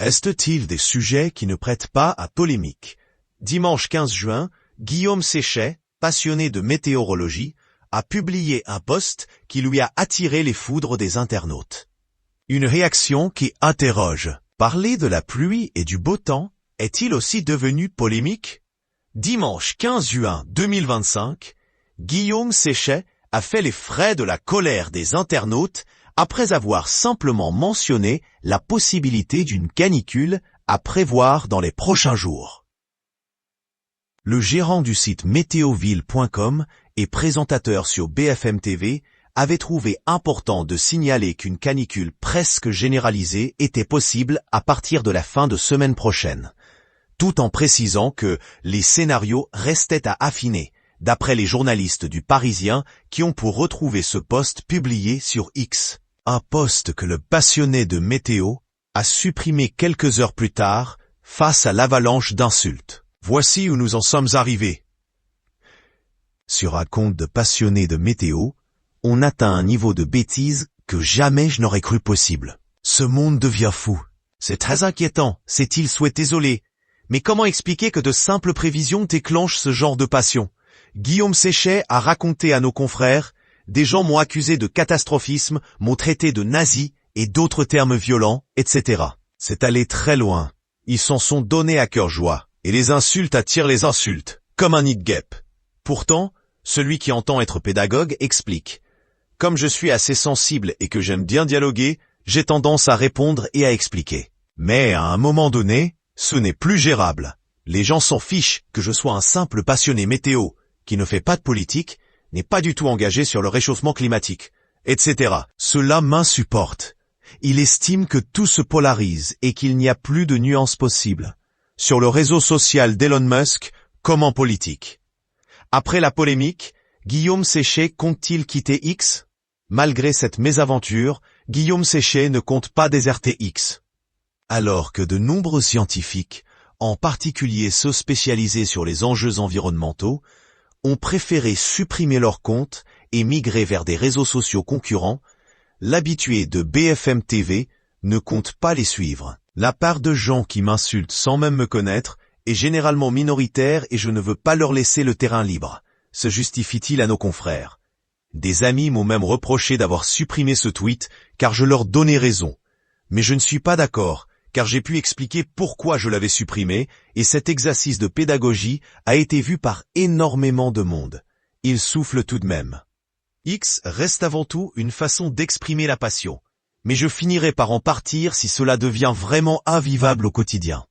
Reste-t-il des sujets qui ne prêtent pas à polémique? Dimanche 15 juin, Guillaume Séchet, passionné de météorologie, a publié un post qui lui a attiré les foudres des internautes. Une réaction qui interroge. Parler de la pluie et du beau temps est-il aussi devenu polémique? Dimanche 15 juin 2025, Guillaume Séchet a fait les frais de la colère des internautes après avoir simplement mentionné la possibilité d'une canicule à prévoir dans les prochains jours. Le gérant du site météoville.com et présentateur sur BFM TV avait trouvé important de signaler qu'une canicule presque généralisée était possible à partir de la fin de semaine prochaine, tout en précisant que les scénarios restaient à affiner, d'après les journalistes du Parisien qui ont pour retrouver ce post publié sur X. Un post que le passionné de météo a supprimé quelques heures plus tard face à l'avalanche d'insultes. Voici où nous en sommes arrivés. Sur un compte de passionné de météo, on atteint un niveau de bêtise que jamais je n'aurais cru possible. Ce monde devient fou. C'est très inquiétant, s'est-il souhaité isoler. Mais comment expliquer que de simples prévisions déclenchent ce genre de passion? Guillaume Séchet a raconté à nos confrères: des gens m'ont accusé de catastrophisme, m'ont traité de nazi et d'autres termes violents, etc. C'est allé très loin. Ils s'en sont donnés à cœur joie. Et les insultes attirent les insultes, comme un nid de guêpe. Pourtant, celui qui entend être pédagogue explique: comme je suis assez sensible et que j'aime bien dialoguer, j'ai tendance à répondre et à expliquer. Mais à un moment donné, ce n'est plus gérable. Les gens s'en fichent que je sois un simple passionné météo, qui ne fait pas de politique, n'est pas du tout engagé sur le réchauffement climatique, etc. Cela m'insupporte. Il estime que tout se polarise et qu'il n'y a plus de nuances possibles. Sur le réseau social d'Elon Musk, comme en politique. Après la polémique, Guillaume Séchet compte-t-il quitter X? Malgré cette mésaventure, Guillaume Séchet ne compte pas déserter X. Alors que de nombreux scientifiques, en particulier ceux spécialisés sur les enjeux environnementaux, ont préféré supprimer leur compte et migrer vers des réseaux sociaux concurrents, l'habitué de BFM TV ne compte pas les suivre. La part de gens qui m'insultent sans même me connaître est généralement minoritaire et je ne veux pas leur laisser le terrain libre, se justifie-t-il à nos confrères. Des amis m'ont même reproché d'avoir supprimé ce tweet car je leur donnais raison. Mais je ne suis pas d'accord, car j'ai pu expliquer pourquoi je l'avais supprimé et cet exercice de pédagogie a été vu par énormément de monde. Il souffle tout de même. X reste avant tout une façon d'exprimer la passion. Mais je finirai par en partir si cela devient vraiment invivable au quotidien.